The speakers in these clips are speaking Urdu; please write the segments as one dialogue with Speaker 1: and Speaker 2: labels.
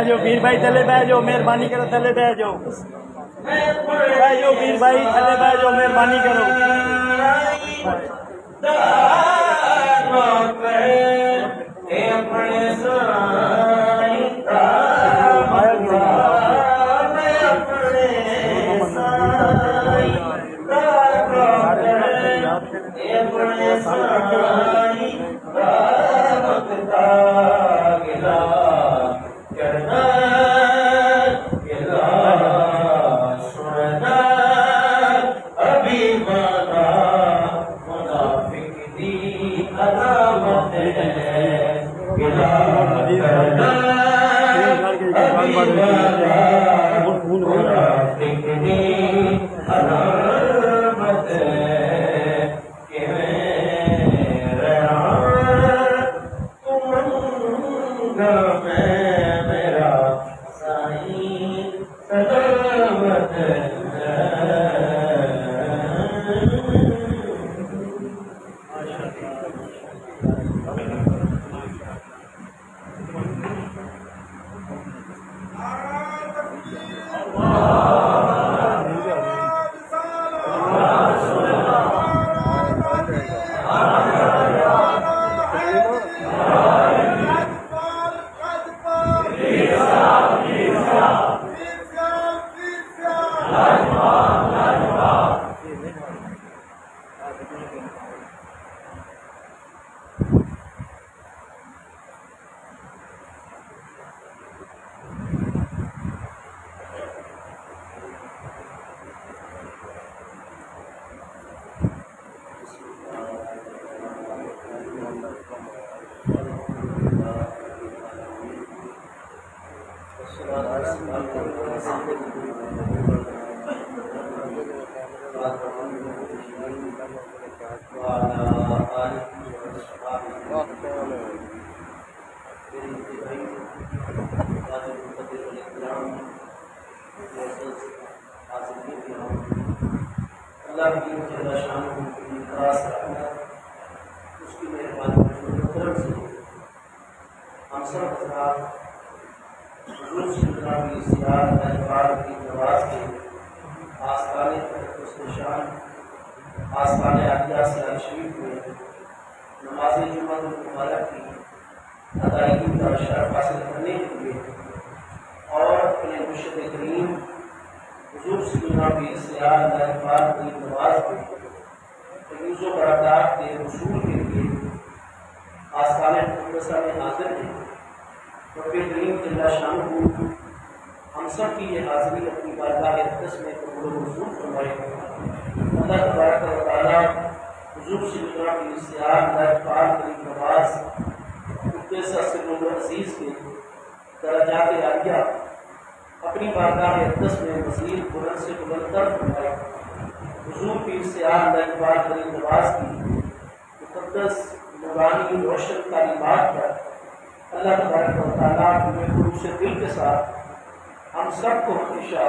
Speaker 1: جو پیر بھائی تھلے بہ جاؤ، مہربانی کرو تھلے بہ جاؤ، بہ جاؤ پیر بھائی تھلے بہ جاؤ، مہربانی کرو۔
Speaker 2: اللہ کی جل شان نواز کرنا اس کی مہربانی کرم سے ہم سب حضرات حضور سیدنا کی سیاحت احتفال کی نواز کے آستانے تقدس نشان آستانے عالیہ سیاح شریف میں نماز جمعہ المبارک کی ادائیگی کا شرف حاصل کرنے کے لیے اور اپنے مرشد کریم حضور سیدنا کی سیاحت احتفال کی نواز میں فیوز و برکات کے حصول کے لیے آستانے مقدسہ میں حاضر ہیں۔ رب کریم جل شانہ ہم سب کی یہ حاضری اپنی بارگاہ اقدس میں قبول و منظور فرمائے۔ اللہ تبارک و تعالیٰ حضور سیدنا کی سیاحت احتفال کی نواز قدس سر عزیز کے درجات عالیہ اپنی بارگاہ اقدس میں مزید بلند سے بلند تر فرمائے۔ حضور کی سیاحت احتفال کی نواز کی مقدس نورانی روشن تعلیمات پر اللہ تبارک و تعالیٰ ہمیں خلوص دل کے ساتھ ہم سب کو ہمیشہ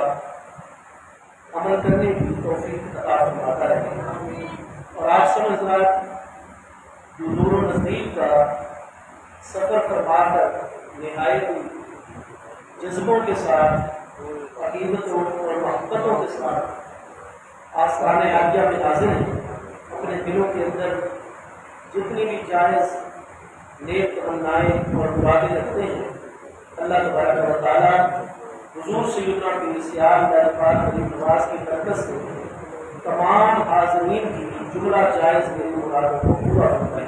Speaker 2: عمل کرنے کی توفیق عطا فرماتا رہے۔ اور آپ سب حضرات جو دور و نزدیک کا سفر فرما کر نہایت جذبوں کے ساتھ عقیدتوں اور محبتوں کے ساتھ آستانِ عالیہ میں حاضر ہیں، اپنے دلوں کے اندر جتنی بھی جائز نیک تمنائیں اور مرادیں رکھتے ہیں، اللہ تبارک و تعالیٰ حضور سیدنا کی سیاحت احتفال کی نواز کی برکت سے تمام حاضرین کی جملہ جائز نیک مرادوں کو پورا فرمائے۔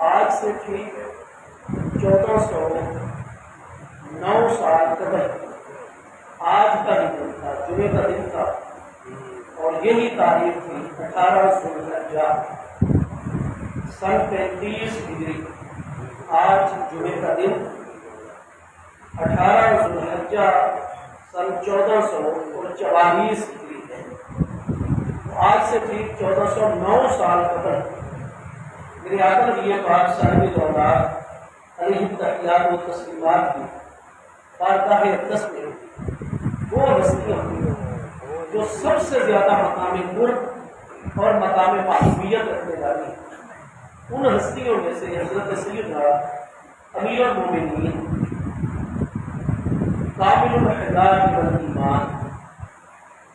Speaker 2: آج سے ٹھیک 1409 سال قبل آج کا ہی دن تھا، جمعے کا دن تھا، اور یہی تاریخ تھی 18 ذوالحجہ سن 35 ہجری۔ آج جمعے کا دن 18 ذوالحجہ سن 1444 ہجری ہے۔ آج سے ٹھیک 1409 سال قبل میرے آقا نبی پاک صاحب اولاد علیہ تحیات و تسلیمات کی بارگاہ اقدس میں وہ ہستیاں جو سب سے زیادہ مقام قرب اور مقام محبوبیت رکھنے والی، ان ہستیوں میں سے حضرت سیدنا امیر المومنین کامل الحداد والایمان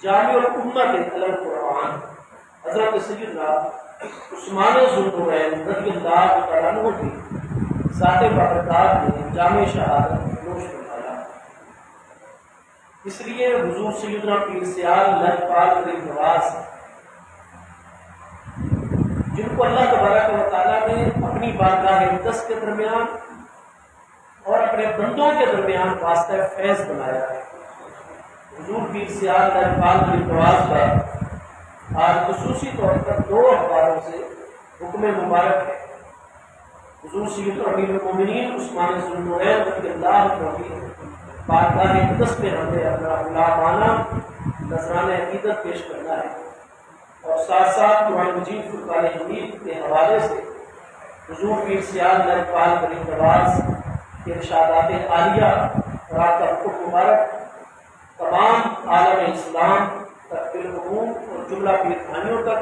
Speaker 2: جامع الامت القرآن حضرت سیدنا عثمان ذوالنورین رضی اللہ تعالیٰ عنہ کی ذات بابرکات نے جامع شہادت نوش فرمایا۔ اس لیے حضور سیدنا پیر سیال احتفال کی نواز جن کو اللہ تبارک و تعالیٰ نے اپنی بارگاہ اقدس کے درمیان اور اپنے بندوں کے درمیان واسطہ فیض بنایا ہے، حضور پیر سیال احتفال کی نواز کا آج خصوصی طور پر 2 اخباروں سے حکم مبارک ہے۔ حضور سیدنا امیر المومنین عثمان ذوالنورین رضی اللہ عنہ کی بارگاہ اقدس میں ہمیں اپنا غلامانہ نذرانہ عقیدت پیش کرنا ہے، اور ساتھ ساتھ قرآن مجید فرقان حمید کے حوالے سے حضور پیر سیال احتفال کی نواز کے ارشادات عالیہ اور آپ کا حکم مبارک تمام عالم اسلام تک بالعموم اور جملہ پیرخانیوں تک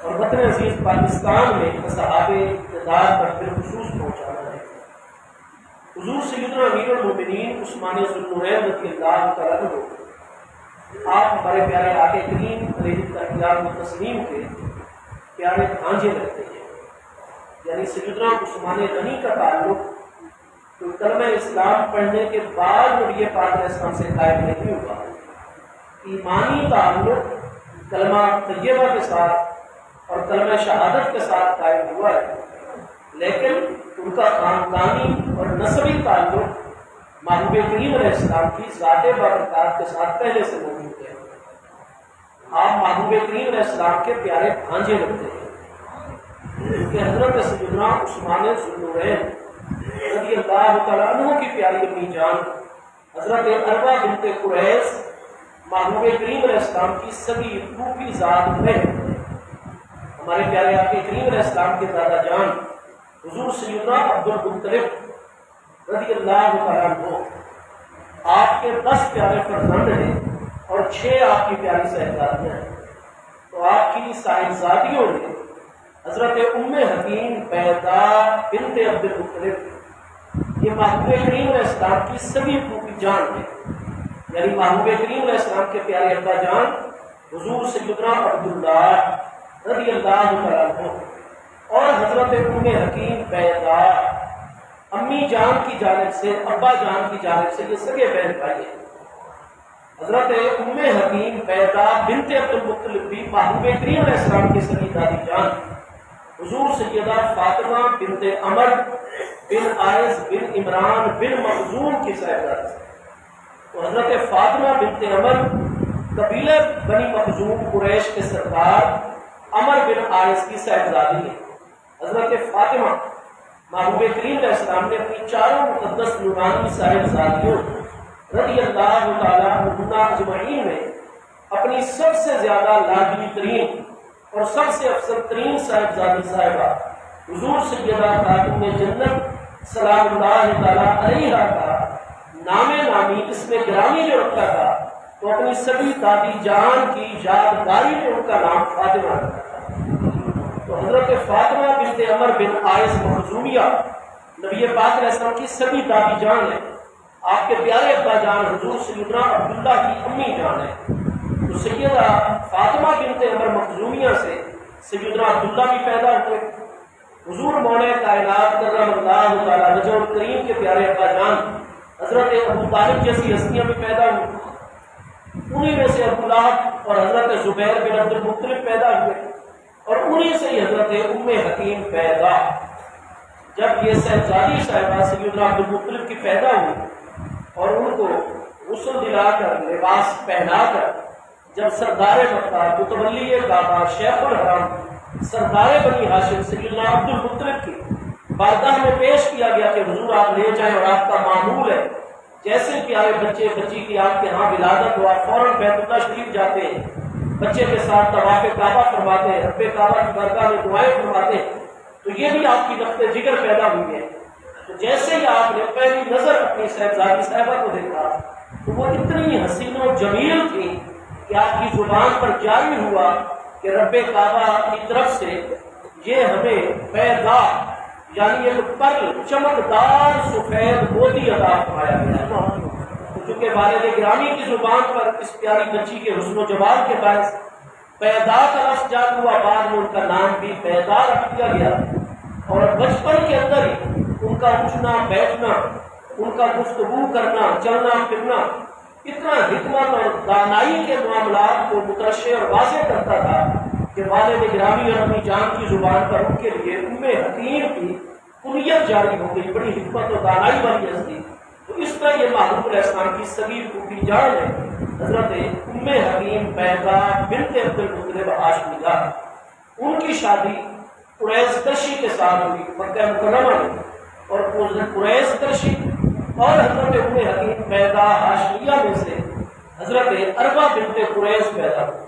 Speaker 2: اور وطن عزیز پاکستان میں اصحاب اقتدار پر بالخصوص پہنچانا ہے۔ حضور سیدنا امیر المومنین عثمان ذوالنورین رضی اللہ تعالیٰ عنہ آپ ہمارے پیارے آقا کریم علیہ تحیات و تسلیم کے پیارے بھانجے لگتے ہیں، یعنی سیدنا عثمان غنی کا تعلق تو کلمہ اسلام پڑھنے کے بعد نبی پاک علیہ السلام سے قائم نہیں ہوا، ایمانی تعلق کلمہ طیبہ کے ساتھ اور کلمہ شہادت کے ساتھ قائم ہوا ہے، لیکن ان کا خاندانی اور نسبی تعلق محبوب کریم علیہ السلام کی ذات بابرکات کے ساتھ پہلے سے موجود ہے۔ آپ محبوب کریم علیہ السلام کے پیارے بھانجے لگتے ہیں کہ حضرت سیدنا عثمان ذوالنورین رضی اللہ تعالیٰ عنہ کی پیاری امی جان حضرت اروا بنت قریش محبوب کریم علیہ السلام کی سگی پھوپھی ذات ہے۔ ہمارے پیارے آقا کریم علیہ السلام کے دادا جان حضور سیدنا عبد المطلب رضی اللہ تعالیٰ عنہ آپ کے 10 پیارے فرزند ہیں اور 6 آپ کی پیاری صاحبزادیاں ہیں۔ کی صاحبزادیوں نے حضرت ام حکیم بیضا بنت عبد المطلب، یہ محبوب کریم علیہ السلام کی سبھی پھوپھی جان ہے، یعنی محبوب کریم علیہ السلام کے پیارے ابا جان حضور سیدنا عبداللہ رضی اللہ تعالیٰ عنہ اور حضرت ام حکیم بیضا امی جان کی جانب سے، ابا جان کی جانب سے یہ سگے بہن بھائی ہیں۔ حضرت ام حکیم بیضا بنت عبد المطلب بھی محبوب کریم علیہ السلام کی سگی دادی جان حضور سیدہ فاطمہ بنت عمر بن عارض بن عمران بن مخزوم کی صاحبزادی۔ تو حضرت فاطمہ بنت عمر قبیلہ بنی مخزوم قریش کے سردار عمر بن عارض کی صاحبزادی ہے۔ حضرت فاطمہ محبوب کریم علیہ السلام نے اپنی چاروں مقدس نورانی صاحبزادیوں رضی اللہ تعالیٰ عنہا اجمعین میں اپنی سب سے زیادہ لاڈلی ترین اور سب سے افضل ترین صاحبزادی صاحبہ حضور سیدہ خاتون جنت سلام اللہ تعالیٰ علیہا کا نام نامی اسم گرامی جو رکھا تھا، تو اپنی سبھی دادی جان کی یادگاری میں ان کا نام فاطمہ رکھا تھا۔ تو حضرت فاطمہ بنت عمر بن عارض مخزومیہ نبی پاک علیہ السلام کی سبھی دادی جان ہے، آپ کے پیارے ابا جان حضور سیدنا عبداللہ کی امی جان ہے۔ تو سیدہ فاطمہ بنت عمر مخزومیہ سے سیدنا عبداللہ بھی پیدا ہوئے، حضور مولا کائنات کرم اللہ تعالیٰ وجہ الکریم کے پیارے ابا جان حضرت ابو طالب جیسی ہستیاں بھی پیدا ہوئی، انہی میں سے عبداللہ اور حضرت زبیر بن عبد المطلب پیدا ہوئے، اور انہی سے ہی حضرت ام حکیم بیضا۔ جب یہ صاحبزادی صاحبہ سیدنا عبد المطلب کی پیدا ہوئی اور ان کو غسل دلا کر لباس پہنا کر جب سردار مکہ متولی کعبہ شیخ الحرم سردار بنی ہاشم سیدنا عبد المطلب کی بارگاہ میں پیش کیا گیا کہ حضور آپ لے جائیں، اور آپ کا معمول ہے جیسے پیارے بچے بچی کی آپ کے ہاں ولادت ہوا فوراً بیت اللہ شریف جاتے ہیں، بچے کے ساتھ طواف کعبہ فرماتے ہیں، رب کعبہ کی بارگاہ میں دعائیں فرماتے ہیں، تو یہ بھی آپ کی نقطۂ جگر پیدا ہوئی ہے۔ تو جیسے ہی آپ نے پہلی نظر اپنی صاحبزادی صاحبہ کو دیکھا تو وہ اتنی حسین و جمیل تھی کہ آپ کی زبان پر جاری ہوا کہ رب کعبہ کی طرف سے یہ ہمیں بیضا یعنی ایک پرل چمکدار سفید موتی عطا فرمایا گیا۔ چونکہ والد گرامی کی زبان پر اس پیاری بچی کے حسن و جمال کے باعث بیضا کا لفظ جاری ہوا، بعد میں ان کا نام بھی بیضا رکھ دیا گیا، اور بچپن کے اندر ہی ان کا اٹھنا بیٹھنا، ان کا گفتگو کرنا، چلنا پھرنا اتنا حکمت اور دانائی کے معاملات کو مترشح اور واضح کرتا تھا کہ والد گرامی اور اپنی جان کی زبان پر ان کے لیے ام حکیم کی کنیت جاری ہو گئی، بڑی حکمت اور دانائی والی ہستی۔ تو اس طرح یہ محبوب علیہ السلام کی سبھی پھوپھی جان ہے حضرت ام حکیم بیضا بنت عبد المطلب ہاشمیہ۔ ان کی شادی قریش کرشی کے ساتھ ہوئی مکہ مکرمہ میں، اور قریش کرشی اور حضرت ام حکیم بیضا ہاشمیہ میں سے حضرت اربا بنت قریش پیدا ہوئی،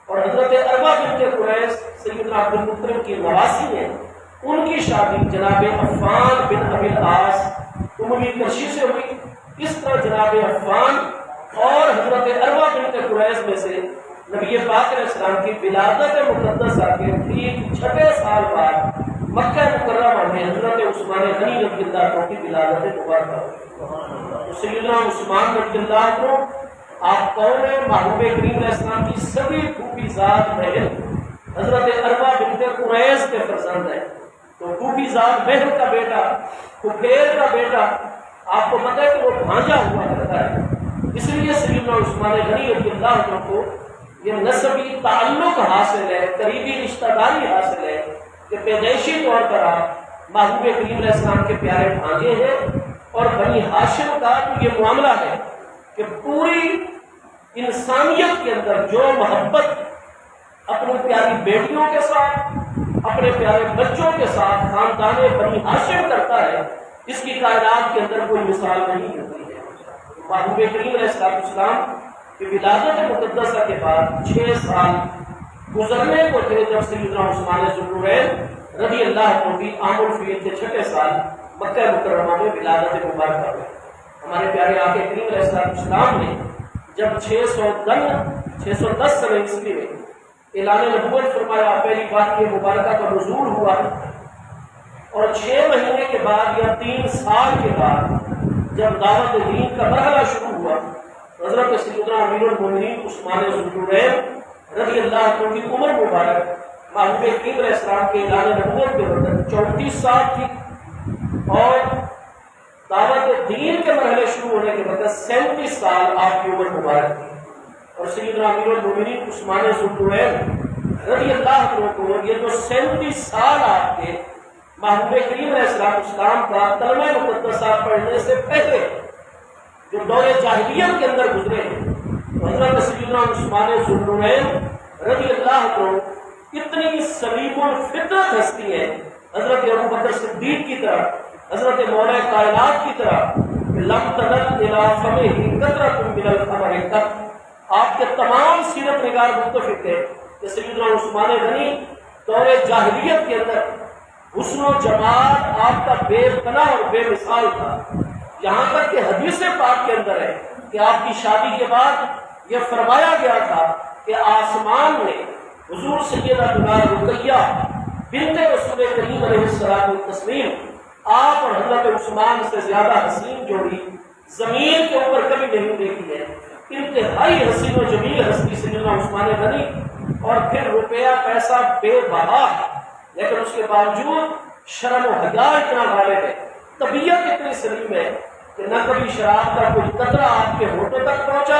Speaker 2: اور حضرت اربا بنت قریش سیدنا عبد المطلب کی نواسی ہیں۔ ان کی شادی جناب عفان بن ابی العاص اموی کرشی سے ہوئی۔ اس طرح جناب عفان اور حضرت اربا بنت قریش میں سے نبی پاک علیہ السلام کی ولادت مقدسہ کے ٹھیک 6 سال بعد مکہ مکرمہ میں حضرت عثمان غنی رضی اللہ عنہ کی ولادت مبارکہ ہوئی۔ سیدنا عثمان رضی اللہ عنہ آپ کون ہیں؟ محبوب کریم علیہ السلام کی سبھی پھوپھی ذات بہن حضرت اربا بنت قریش کے فرزند ہیں۔ تو پھوپھی ذات بہن کا بیٹا، پھپھیر کا بیٹا، آپ کو پتہ ہے کہ وہ بھانجا ہوا کرتا ہے، اس لیے سیدنا عثمان غنی رضی اللہ عنہ کو یہ نسبی تعلق حاصل ہے، قریبی رشتہ داری حاصل ہے کہ پیدائشی طور پر آپ محبوب کریم علیہ السلام کے پیارے بھانجے ہیں۔ اور بنی ہاشم کا تو یہ معاملہ ہے کہ پوری انسانیت کے اندر جو محبت اپنی پیاری بیٹیوں کے ساتھ، اپنے پیارے بچوں کے ساتھ خاندان بنی ہاشم کرتا ہے، اس کی کائنات کے اندر کوئی مثال نہیں ہوتی ہے۔ محبوب کریم علیہ السلام کی ولادت مقدسہ کے بعد 6 سال گزرنے کو تھے جب سیدنا عثمان ذوالنورین رضی اللہ عنہ کی عام الفیل کے 6 سال مکہ مکرمہ میں ولادت مبارکہ ہوئی۔ ہمارے پیارے آقا کریم علیہ السلام نے جب 610 سنہ عیسوی میں اعلان نبوت فرمایا، پہلی بات یہ مبارکہ کا نزول ہوا، اور 6 مہینے کے بعد یا 3 سال کے بعد جب دعوت دین کا مرحلہ شروع ہوا، حضرت سیدنا امیر المومنین عثمان ذوالنورین رضی اللہ عنہ کی عمر مبارک محبوب کریم علیہ السلام کے اعلان نبوت کے وقت 34 سال تھی، اور دعوت دین کے مرحلے شروع ہونے کے وقت 37 سال آپ کی عمر مبارک تھی۔ اور سیدنا امیر المومنین عثمان ذوالنورین رضی اللہ عنہ کو یہ جو 37 سال آپ کے محبوب کریم علیہ السلام کا کلمہ مقدسہ پڑھنے سے پہلے جو دور جاہلیت کے اندر گزرے ہیں، حضرت سیدنا عثمان ذوالنورین رضی اللہ عنہ اتنی سلیم الفطرت ہستی ہے، حضرت ابوبکر صدیق کی طرح، حضرت مولا کائنات کی طرح، لم تنل الى فمہ قطرۃ من الخمر قط، آپ کے تمام سیرت نگار متفق ہے کہ سیدنا عثمان غنی دور جاہلیت کے اندر حسن و جمال آپ کا بے پناہ اور بے مثال تھا، یہاں تک کہ حدیث پاک کے اندر ہے کہ آپ کی شادی کے بعد یہ فرمایا گیا تھا کہ آسمان نے حضور سیدہ رقیہ بنت رسول کریم علیہ الصلوۃ والتسلیم آپ اور حضرت عثمان سے زیادہ حسین جوڑی زمین کے اوپر کبھی نہیں دیکھی ہے۔ انتہائی حسین و جمیل ہستی سیدنا عثمان غنی، اور پھر روپیہ پیسہ بے بہا، لیکن اس کے باوجود شرم و حیا اتنا غالب ہے، طبیعت اتنی سلیم ہے کہ نہ کبھی شراب کا کوئی قطرہ آپ کے ہونٹوں تک پہنچا،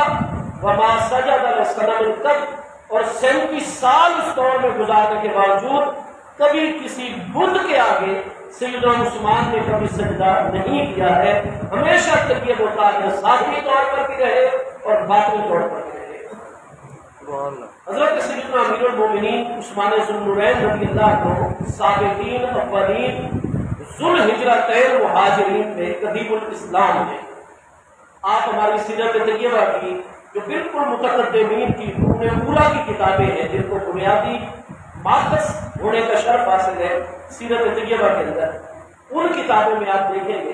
Speaker 2: وما سجد لصنم قط، اور 37 سال اس دور میں گزارنے کے باوجود کبھی کسی بت کے آگے سیدنا عثمان نے کبھی سجدہ نہیں کیا ہے، ہمیشہ تربیت ہوتا ہے ظاہری طور پر بھی رہے اور باطنی طور پر بھی رہے۔ حضرت سیدنا امیر المومنین عثمان ذوالنورین رضی اللہ عنہ سابقین اولین ذوالہجرتین مہاجرین میں قدیم الاسلام ہیں۔ آپ ہماری سیرت طیبہ کی جو بالکل متقدمین کی قرون اولیٰ کی کتابیں ہیں جن کو بنیادی ماخذ ہونے کا شرف حاصل ہے سیرت طیبہ کے اندر، ان کتابوں میں آپ دیکھیں گے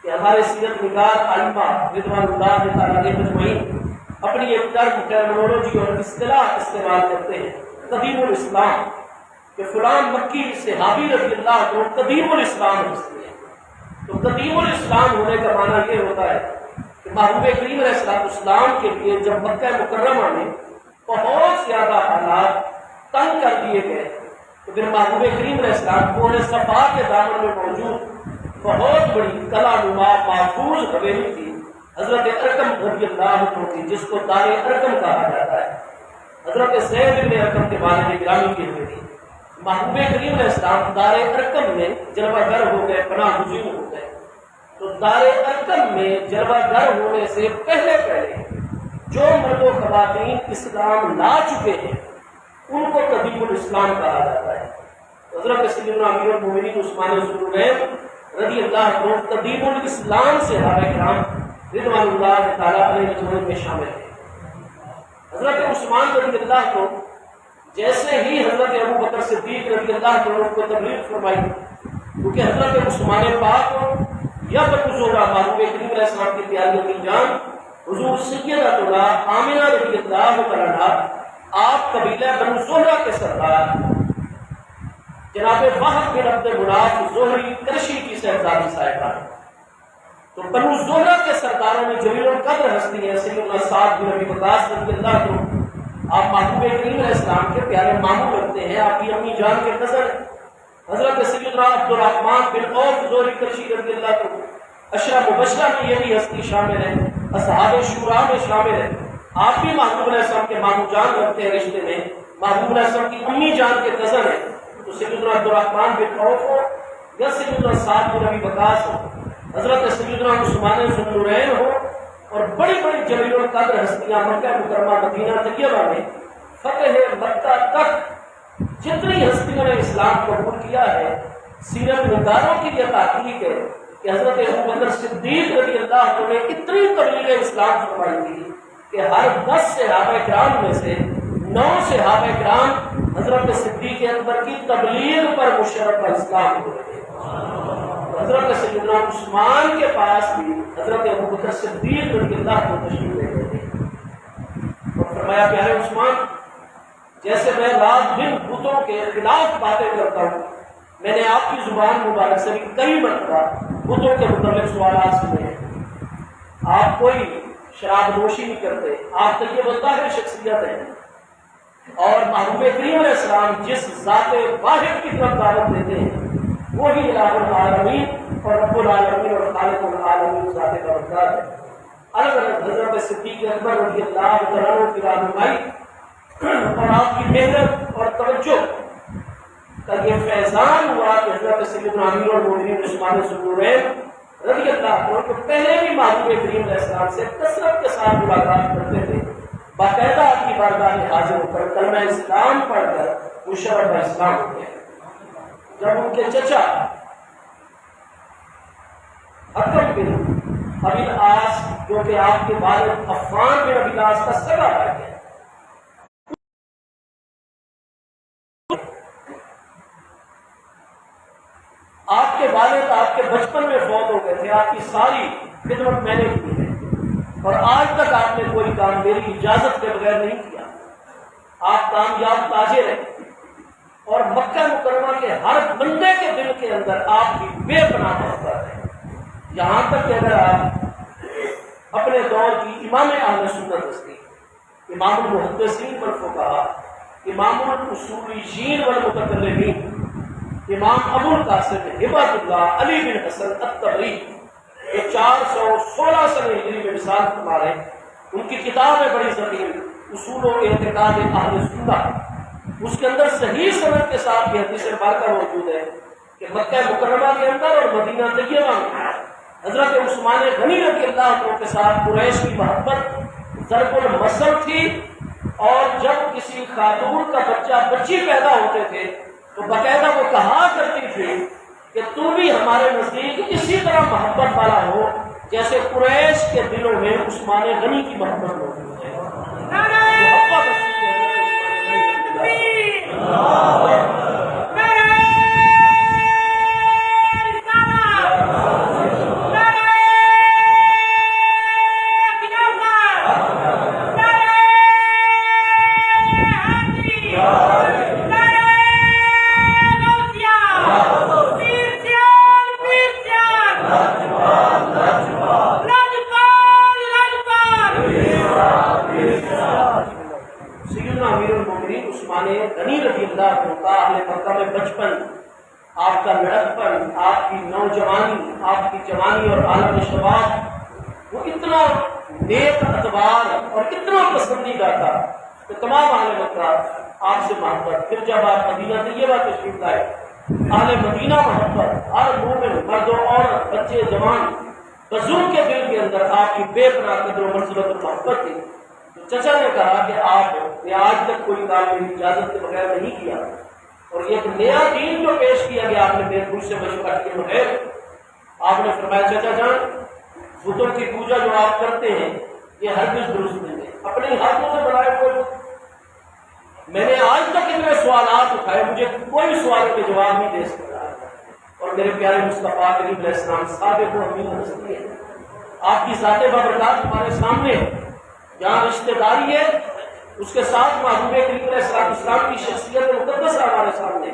Speaker 2: کہ ہمارے سیرت نگار ائمہ رضوان اللہ تعالیٰ علیہم اجمعین اپنی ایک ٹرم ٹرمنالوجی اور اصطلاح استعمال کرتے ہیں، قدیم الاسلام، کہ فلان مکی صحابی رضی اللہ عنہ قدیم الاسلام ہستی ہے۔ تو قدیم الاسلام ہونے کا معنی یہ ہوتا ہے کہ محبوب کریم علیہ السلام کے لیے جب مکہ مکرمہ میں بہت زیادہ حالات تنگ کر دیے گئے تو پھر محبوب کریم علیہ السلام کو صفا کے دامن میں موجود بہت بڑی کلا نما محفوظ حویلی تھی، حضرت ارقم رضی اللہ عنہ کی، جس کو دار ارقم کہا جاتا ہے، حضرت زید بن ارقم کے والد گرامی کی ہوئی۔ محبوب کریم علیہ السلام دار ارقم میں جلوہ گر ہو گئے، پناہ گزین ہو گئے۔ تو دار ارقم میں جلوہ گر ہونے سے پہلے جو مرد و خواتین اسلام لا چکے ہیں ان کو قدیم الاسلام کہا جاتا ہے۔ حضرت سیدنا امیر المومنین عثمان ذوالنورین رضی اللہ عنہ قدیم الاسلام سے صحابہ کرام رضوان اللہ تعالیٰ علیہ اجمعین میں شامل ہیں۔ حضرت عثمان رضی اللہ عنہ جیسے ہی حضرت ابوبکر صدیق رضی اللہ عنہ کو تبلیغ فرمائی، کیونکہ حضرت عثمان پاک یا بنو زہرہ محبوب کریم علیہ السلام کی پیاری امی جان حضور سیدہ آمنہ رضی اللہ عنہا آپ قبیلہ بنو زہرہ کے سردار جناب وہب بن عبد مناف زہری کرشی کی صاحبزادی صاحبہ، تو بنو زہرہ کے سرداروں میں جلیل القدر ہستی ہے سیدنا سعد بن ابی وقاص رضی اللہ عنہ، آپ محبوب کریم علیہ السلام کے پیارے ماموں لگتے ہیں، آپ کی امی جان کے قدر حضرت سیدنا عبد الرحمن بن عوف زہری کرشی رضی اللہ عنہ، عشرہ مبشرہ میں یہ بھی ہستی شامل ہے، اصحاب شورا میں شامل ہے، آپ بھی محبوب علیہ السلام کے ماموں جان رکھتے ہیں رشتے میں، محبوب علیہ السلام کی امی جان کے قدر ہے، تو سیدنا عبد الرحمن بن عوف ہو یا سیدنا سعد بن ابی وقاص ہو، حضرت سیدنا عثمان ذوالنورین ہو، اور بڑی بڑی جلیل القدر ہستیاں مکہ مکرمہ مدینہ طیبہ میں فتح مکہ تک جتنی ہستیوں نے اسلام قبول کیا ہے، سیرت نگاروں کی یہ تحقیق ہے کہ حضرت ابوبکر صدیق رضی اللہ عنہ نے اتنی تبلیغ اسلام فرمائی تھی کہ ہر 10 صحابہ کرام میں سے 9 صحابہ کرام حضرت صدیق اکبر کی تبلیغ پر مشرف پر اسلام ہوئے تھے۔ حضرت سیدنا عثمان کے پاس بھی حضرت ابوبکر صدیق رضی اللہ عنہ تشریف لے گئے تھے، اور فرمایا پیارے عثمان، جیسے میں رات دن بتوں کے خلاف باتیں کرتا ہوں، میں نے آپ کی زبان مبارک سے بھی کئی مرتبہ بتوں کے متعلق سوالات سنے ہیں۔ آپ کوئی شراب نوشی نہیں کرتے، آپ طیب الطاہر شخصیت ہیں، اور محبوب کریم علیہ السلام جس ذات واحد کی طرف دعوت دیتے ہیں وہی الہ العالمین اور رب العالمین اور خالق العالمین ذات بارگاہ ہے۔ الگ الگ حضرت صدیق اکبر رضی اللہ تعالیٰ عنہ کی رہنمائی اور آپ کی محنت اور توجہ کا یہ فیضان ہوا کہ حضرت سیدنا امیر المومنین عثمان ذوالنورین رضی اللہ عنہ کو پہلے بھی محبوب کریم علیہ السلام سے کثرت کے ساتھ ملاقات کرتے تھے، باقاعدہ آپ کی بارگاہ میں حاضر ہو کر کلمہ اسلام پڑھ کر مشرف اسلام ہو گئے۔ جب ان کے چچا حکم بن ابی العاص جو کہ آپ کے والد عفان بن ابی العاص کا سگا بھائی ہے، آپ کے والد آپ کے بچپن میں فوت ہو گئے تھے، آپ کی ساری خدمت میں نے کی ہے اور آج تک آپ نے کوئی کام میری اجازت کے بغیر نہیں کیا۔ آپ کامیاب تاجر ہیں اور مکہ مکرمہ کے ہر بندے کے دل کے اندر آپ کی بے پناہ محبت ہے، یہاں تک کہ اگر آپ اپنے دور کی امام اہل سنت ہستی، امام المحدثین والفقہاء، امام الاصولیین والمتکلمین، امام ابو القاسم ہبۃ اللہ علی بن حسن الطبری جو 416 سنہ ہجری میں مثال فرما رہے ہیں، ان کی کتاب ہے بڑی ضخیم اصول و اعتقاد اہل سنت، اس کے اندر صحیح سند کے ساتھ یہ حدیث مبارکہ موجود ہے کہ مکہ مکرمہ کے اندر اور مدینہ طیبہ میں حضرت عثمان غنی رضی اللہ عنہ کے ساتھ قریش کی محبت ضرب المثل تھی، اور جب کسی خاتون کا بچی پیدا ہوتے تھے تو باقاعدہ وہ کہا کرتی تھی کہ تو بھی ہمارے نزدیک اسی طرح محبت والا ہو جیسے قریش کے دلوں میں عثمان غنی کی محبت موجود ہے۔ محبت اسی آپ کا لڑکپن، آپ کی نوجوانی، آپ کی جوانی اور عالم شباب وہ اتنا نیک اتبار اور اتنا پسندیدہ تھا کہ تمام اہل مکہ آپ سے محبت۔ پھر جب آپ مدینہ طیبہ تشریف لائے، اہل مدینہ محبت، ہر مومن مرد و عورت بچے جوان بزرگ کے دل کے اندر آپ کی بے پناہ قدر و منزلت اور محبت تھی۔ تو چچا نے کہا کہ آپ نے آج تک کوئی کام میری اجازت کے بغیر نہیں کیا، اور یہ ایک نیا دین جو پیش کیا گیا آپ نے میرے مجھ سے مشورہ کے بغیر، آپ نے فرمایا چچا جان بتوں کی پوجا جو آپ کرتے ہیں یہ ہرگز درست نہیں ہے، اپنے ہاتھوں سے بنائے ہوئے۔ میں نے آج تک اتنے سوالات اٹھائے، مجھے کوئی سوال کے جواب نہیں دے سکتا، اور میرے پیارے مصطفیٰ کریم علیہ السلام صادق و امین ہستی ہے، آپ کی ذات بابرکات ہمارے سامنے، جہاں رشتہ داری ہے اس کے ساتھ محبوب کریم علیہ السلام کی شخصیت مقدس ہے ہمارے سامنے،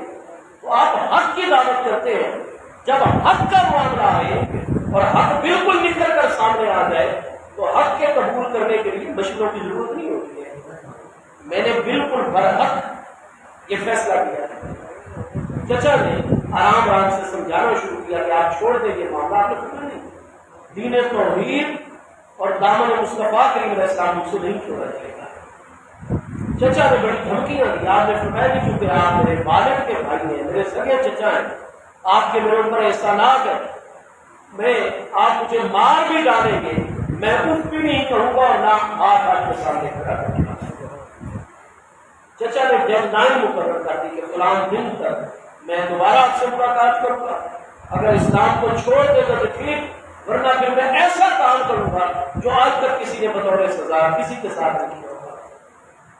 Speaker 2: تو آپ حق کی دعوت کرتے ہیں۔ جب حق کا معاملہ آئے اور حق بالکل نکل کر سامنے آ جائے تو حق کے قبول کرنے کے لیے مشوروں کی ضرورت نہیں ہوتی ہے۔ میں نے بالکل برحق یہ فیصلہ کیا ہے۔ چچا نے آرام آرام سے سمجھانا شروع کیا کہ آپ چھوڑ دیں یہ معاملہ، آپ نے سنا نہیں، دین توحید اور دامن مصطفیٰ کریم علیہ السلام مجھ سے نہیں چھوڑا جائے گا۔ چچا نے بڑی دھمکیاں دی، آپ نے فرمایا نہیں چونکہ آپ میرے والد کے بھائی ہیں، میرے سگے چچا ہیں، آپ کے میرے اوپر احسانات ہیں، میں آپ مجھے مار بھی ڈالیں گے میں اف بھی نہیں کہوں گا اور نہ ہاتھ آپ کے سامنے کھڑا کروں گا۔ چچا نے ڈیڈ لائن مقرر کر دی کہ فلاں دن تک میں دوبارہ آپ سے ملاقات کروں گا، اگر اسلام کو چھوڑ دے گا تو ٹھیک، ورنہ پھر میں ایسا کام کروں گا جو آج تک کسی نے بطور سزا کسی کے ساتھ نہیں کیا ہوگا۔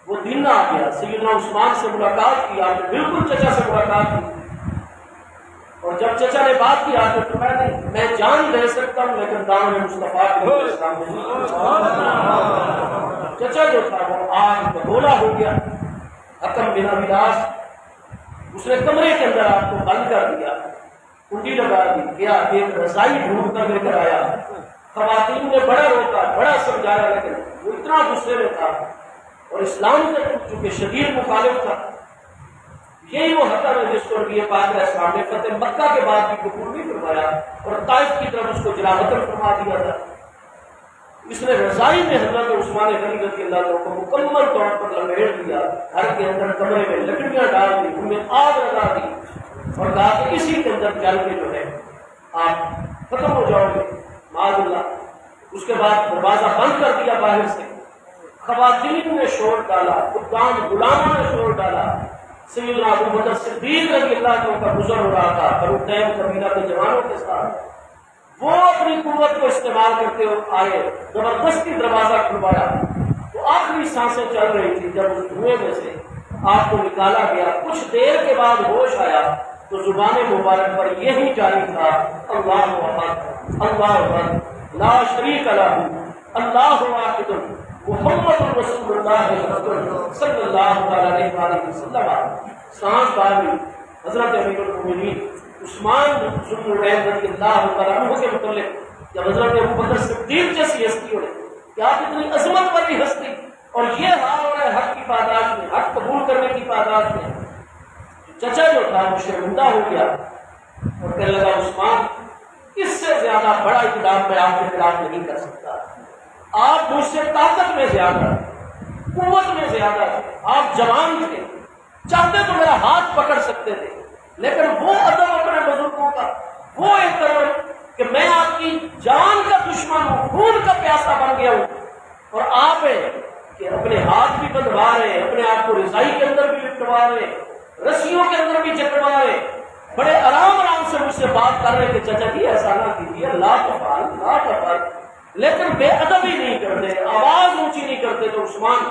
Speaker 2: وہ دن آ گیا، سیدنا عثمان سے ملاقات کی، آپ نے بالکل چچا سے ملاقات کی، اور جب چچا نے بات کی آپ نے فرمایا نہیں میں جان دے سکتا ہوں لیکن دامن مصطفیٰ کے اسلام نہیں۔ چچا جو تھا وہ آگ بگولا ہو گیا، حکم بن ابیلاس، اس نے کمرے کے اندر آپ کو بند کر دیا، کنڈی لگا دی، گیا ایک رضائی ڈھونڈ کر لے کر آیا۔ خواتین نے بڑا روکا، بڑا سمجھایا، لیکن وہ اتنا غصے میں تھا اور اسلام سے چونکہ شدید مخالف تھا۔ یہی وہ حکم ہے جس کو نبی پاک علیہ السلام نے فتح مکہ کے بعد بھی قبول نہیں فرمایا اور طائف کی طرف اس کو جلا وطن فرما دیا تھا۔ اس نے رضائی میں حضرت عثمان غنی رضی اللہ عنہ کو مکمل طور پر لپیٹ دیا، گھر کے اندر کمرے میں لکڑیاں ڈال دی، ان میں آگ لگا دی اور کہا کہ اسی کے اندر جل کے جو ہے آپ ختم ہو جاؤ گے، معاذ اللہ۔ اس کے بعد دروازہ بند کر دیا باہر سے، خواتین نے شور ڈالا، حکام غلاموں نے شور ڈالا۔ سیدنا ابو بکر صدیق رضی اللہ عنہ کا گزر ہو رہا تھا بنو تیم قبیلہ کے جوانوں کے ساتھ، وہ اپنی قوت کو استعمال کرتے ہوئے آئے، زبردستی دروازہ کھلوایا، تو آخری سانسیں چل رہی تھی جب اس دھوئیں میں سے آپ کو نکالا گیا۔ کچھ دیر کے بعد ہوش آیا تو زبان مبارک پر یہی جاری تھا، اللہ اکبر، اللہ اکبر، لا شریک لہ، اللہ واحد، محمد رسول اللہ صلی اللہ علیہ وآلہ وسلم۔ سانس بالی حضرت امیر المومنین عثمان ذو النورین رضی اللہ عنہ کے متعلق جب حضرت ابو بکر صدیق جیسی ہستیوں نے، کیا کتنی عظمت والی ہستی، اور یہ حال ہو رہا ہے حق کی پاداش میں، حق قبول کرنے کی پاداش میں۔ چچا جو تھا وہ شرمندہ ہو گیا اور کہنے لگا عثمان، اس سے زیادہ بڑا اقدام میں آپ کے خلاف نہیں کر سکتا، آپ مجھ سے طاقت میں زیادہ، قوت میں زیادہ تھے، آپ جوان تھے، چاہتے تو میرا ہاتھ پکڑ سکتے تھے، لیکن وہ ادب اپنے بزرگوں کا، وہ احترام کہ میں آپ کی جان کا دشمن ہوں، خون کا پیاسا بن گیا ہوں، اور آپ ہیں کہ اپنے ہاتھ بھی بندھوا رہے ہیں، اپنے آپ کو رضائی کے اندر بھی لپٹوا رہے ہیں، رسیوں کے اندر بھی جکڑوا رہے ہیں، بڑے آرام سے مجھ سے بات کر رہے ہیں کہ چچا جی ایسا نہ کیجیے، لا تفعل لا تفعل، لیکن بے ادبی نہیں کرتے، آواز اونچی نہیں کرتے۔ تو عثمان،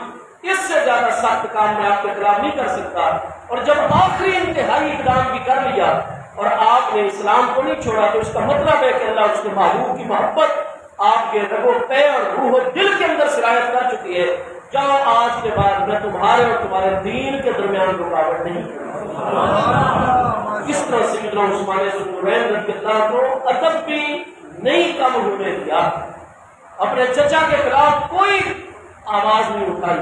Speaker 2: اس سے زیادہ سخت کام میں آپ کے خلاف نہیں کر سکتا، اور جب آخری انتہائی اقدام بھی کر لیا اور آپ نے اسلام کو نہیں چھوڑا، تو اس کا مطلب ہے کہ اللہ اس کے محبوب کی محبت آپ کے رگ و پے اور روح و دل کے اندر سرایت کر چکی ہے۔ جاؤ، آج کے بعد میں تمہارے اور تمہارے دین کے درمیان رکاوٹ نہیں کروں۔ کس طرح سیدنا عثمان ذو النورین رضی اللہ عنہ ادب بھی نہیں کم ہونے دیا، اپنے چچا کے خلاف کوئی آواز نہیں اٹھائی،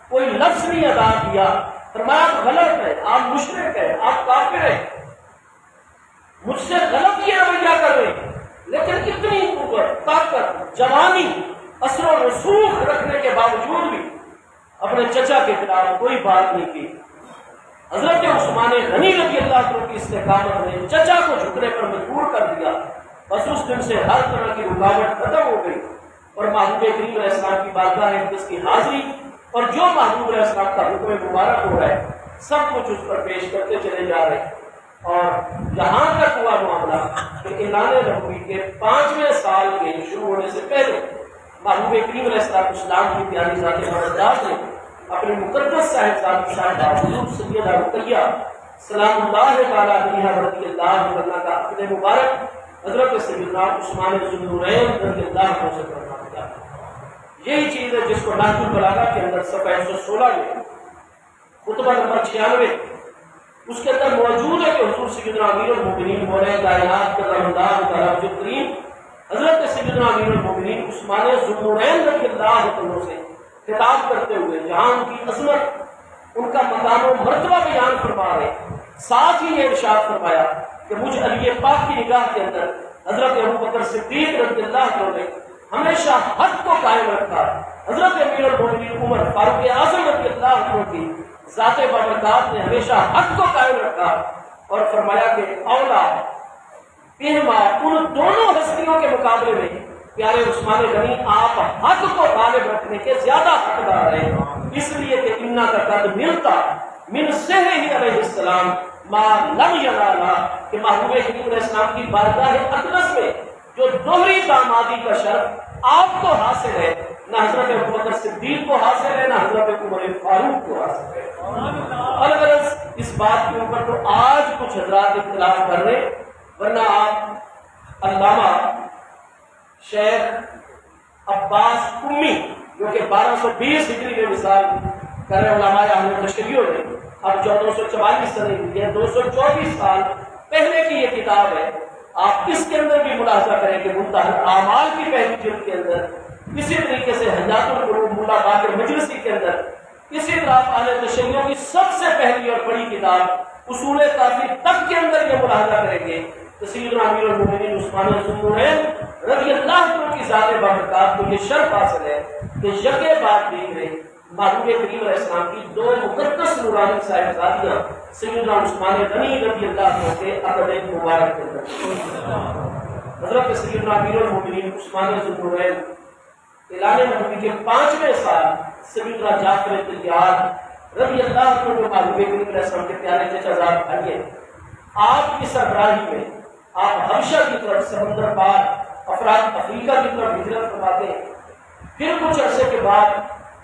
Speaker 2: کوئی لفظ نہیں ادا کیا، فرمایا غلط ہے، آپ مشرک ہیں، آپ کافر ہیں، مجھ سے غلط یہ رویہ کر رہے ہیں، لیکن اتنی قوت، طاقت، جوانی، اثر و رسوخ رکھنے کے باوجود بھی اپنے چچا کے خلاف کوئی بات نہیں کی۔ حضرت عثمان غنی رضی اللہ عنہ کی استقامت نے چچا کو جھکنے پر مجبور کر دیا۔ بس اس دن سے ہر طرح کی رکاوٹ ختم ہو گئی اور محبوب کریم علیہ السلام کی بارگاہ اقدس کی حاضری اور جو محبوب علیہ السلام کا حکم مبارک ہو رہا ہے سب کچھ اس پر پیش کرتے چلے جا رہے ہیں۔ اور یہاں تک ہوا معاملہ کہ اعلان نبوی کے 5ویں سال کے شروع ہونے سے پہلے محبوب کریم علیہ السلام کی پیاری ذات مقدس نے اپنے مقدس صاحبزاد شاہدہ حضور سیدہ رقیہ سلام اللہ تعالیٰ علیہ رضی اللہ عنہ کا اپنے مبارک حضرت سیدنا عثمان ذو النورین رضی اللہ عنہ سے فرما دیا۔ یہی چیز ہے جس کو نہج البلاغہ کے اندر صفحہ 116 میں خطبہ نمبر 96 اس کے اندر موجود ہے کہ حضور سیدنا امیر المومنین مولا کائنات کرم اللہ تعالیٰ وجہ کریم حضرت سیدنا امیر المومنین عثمان ذو النورین رضی اللہ عنہ سے خطاب کرتے ہوئے جہاں ان کی عظمت، ان کا مقام و مرتبہ بیان فرما رہے، ساتھ ہی یہ ارشاد فرمایا کہ مجھ علی پاک کی نگاہ کے اندر حضرت ابو بکر صدیق رضی اللہ عنہ نے ہمیشہ حق کو قائم رکھا، حضرت امیر المومنین عمر فاروق اعظم رضی اللہ عنہ کی ذات بابرکات نے ہمیشہ حق کو قائم رکھا، اور فرمایا کہ اولا بہما ان دونوں ہستیوں کے مقابلے میں پیارے عثمان غنی آپ حق کو غالب رکھنے کے زیادہ حقدار ہیں، اس لیے کہ انا کا قد ملتا من سہرہ علیہ السلام ما لم ینالا، کہ محبوب کریم علیہ السلام کی بارگاہ اقدس میں جو دوہری دامادی کا شرف آپ کو حاصل ہے، نہ حضرت ابو بکر صدیق کو حاصل ہے، نہ حضرت عمر فاروق کو حاصل ہے۔ الغرض اس بات کے اوپر تو آج کچھ حضرات اختلاف کر رہے، ورنہ آپ علامہ شیخ عباس امی جو کہ 1220 ہجری میں مثال کر رہے علماء اہل تشیع نے اب 1444 سنے ہوئی ہے، 224 سال پہلے کی یہ کتاب ہے۔ آپ اس کے اندر بھی ملاحظہ کریں کہ منتہی الاعمال کی پہلی جلد کے اندر، اسی طریقے سے حیات القلوب ملا باقر مجلسی کے اندر، اسی طرح اہل تشیع کی سب سے پہلی اور بڑی کتاب اصول کافی تک کے اندر یہ ملاحظہ کریں گے کہ سیدنا امیر المومنین عثمان ذو النورین رضی اللہ عنہ کی ذات بابرکات کو یہ شرف حاصل ہے کہ یکے بعد دیگرے محبوب کریم علیہ السلام کی دو مقدس نورانی صاحبزادیاں سیدنا عثمان غنی رضی اللہ عنہ کے عقد مبارک کے اندر حضرت سیدنا امیر المومنین عثمان ذو النورین اعلان نبوی کے 5ویں سال سیدنا جعفر طیار رضی اللہ عنہ جو محبوب کریم علیہ السلام کے پیارے چچا زاد بھائی ہیں، آپ کی سربراہی میں آپ حبشہ کی طرف سمندر پار افراد افریقہ کی طرف ہجرت فرماتے ہیں۔ پھر کچھ عرصے کے بعد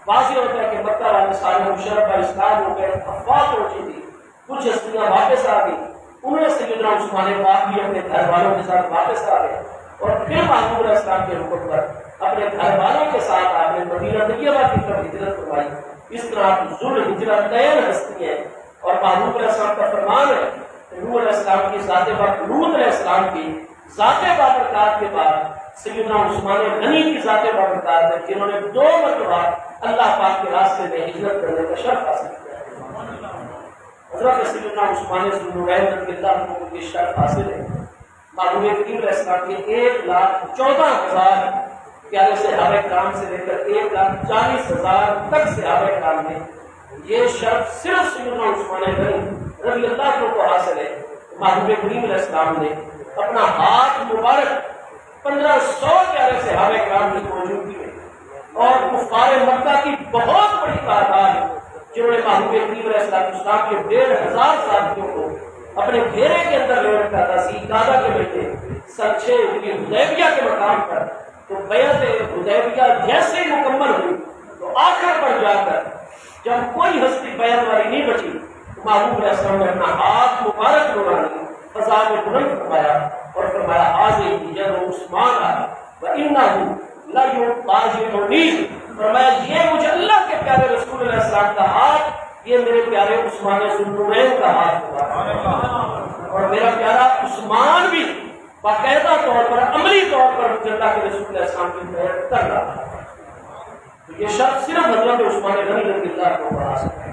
Speaker 2: واضح ہوتا ہے کہ مکہ والے سارے مشرف پر اسلام ہو گئے، افواہ پہنچی تھی، کچھ ہستیاں واپس آ گئی، انہیں سیدنا عثمان پاک بھی اپنے گھر والوں کے ساتھ واپس آ گئے اور پھر محبوب علیہ السلام کے حکم پر اپنے گھر والوں کے ساتھ آپ نے مدینہ طیبہ کی طرف ہجرت فرمائی۔ اس طرح آپ ذو الہجرتین ہستی ہیں اور محبوب علیہ السلام کا فرمان ہے کہ نوح علیہ السلام کی ذات پاک لوط علیہ السلام کی ذات بابرکات کے بعد سیدنا عثمان غنی کی ذات بابرکات ہے جنہوں نے 2 مرتبہ اللہ پاک کے راستے میں ہجرت کرنے کا شرف حاصل کیا۔ حضرت سیدنا عثمان ذو النورین رضی اللہ عنہ کو یہ شرف حاصل ہے۔ محبوب کریم علیہ السلام کے 1,14,000 پیارے صحابہ کرام سے لے کر 1,40,000 تک صحابہ کرام نے یہ شرف صرف سیدنا عثمان غنی رضی اللہ عنہ کو حاصل ہے۔ محبوب کریم علیہ السلام نے اپنا ہاتھ مبارک 1500 پیارے صحابہ کرام کی موجودگی میں اور کفار مکہ کی بہت بڑی تعداد جنہوں نے محبوب کریم علیہ السلام کے 1,500 ساتھیوں کو اپنے گھیرے کے اندر لے رکھا تھا ذیقعدہ کے مہینے سن 6 حدیبیہ کے مقام پر۔ تو بیعت حدیبیہ جیسے ہی مکمل ہوئی تو آخر پر جا کر جب کوئی ہستی بیعت والی نہیں بچی تو محبوب علیہ السلام نے اپنا ہاتھ مبارک نورانی فضا میں بلند فرمایا اور فرمایا حاضر ید عثمان وانہ لیطاجعنی، فرمایا یہ مجھے اللہ کے پیارے رسول علیہ السلام کا ہاتھ، یہ میرے پیارے عثمان ذو النورین کا ہاتھ ہوا اور میرا پیارا عثمان بھی باقاعدہ طور پر عملی طور پر اللہ کے رسول علیہ السلام کی بیعت کر رہا تھا۔ تو یہ شخص صرف حضرت عثمان غنی رضی اللہ عنہ کو حاصل ہے۔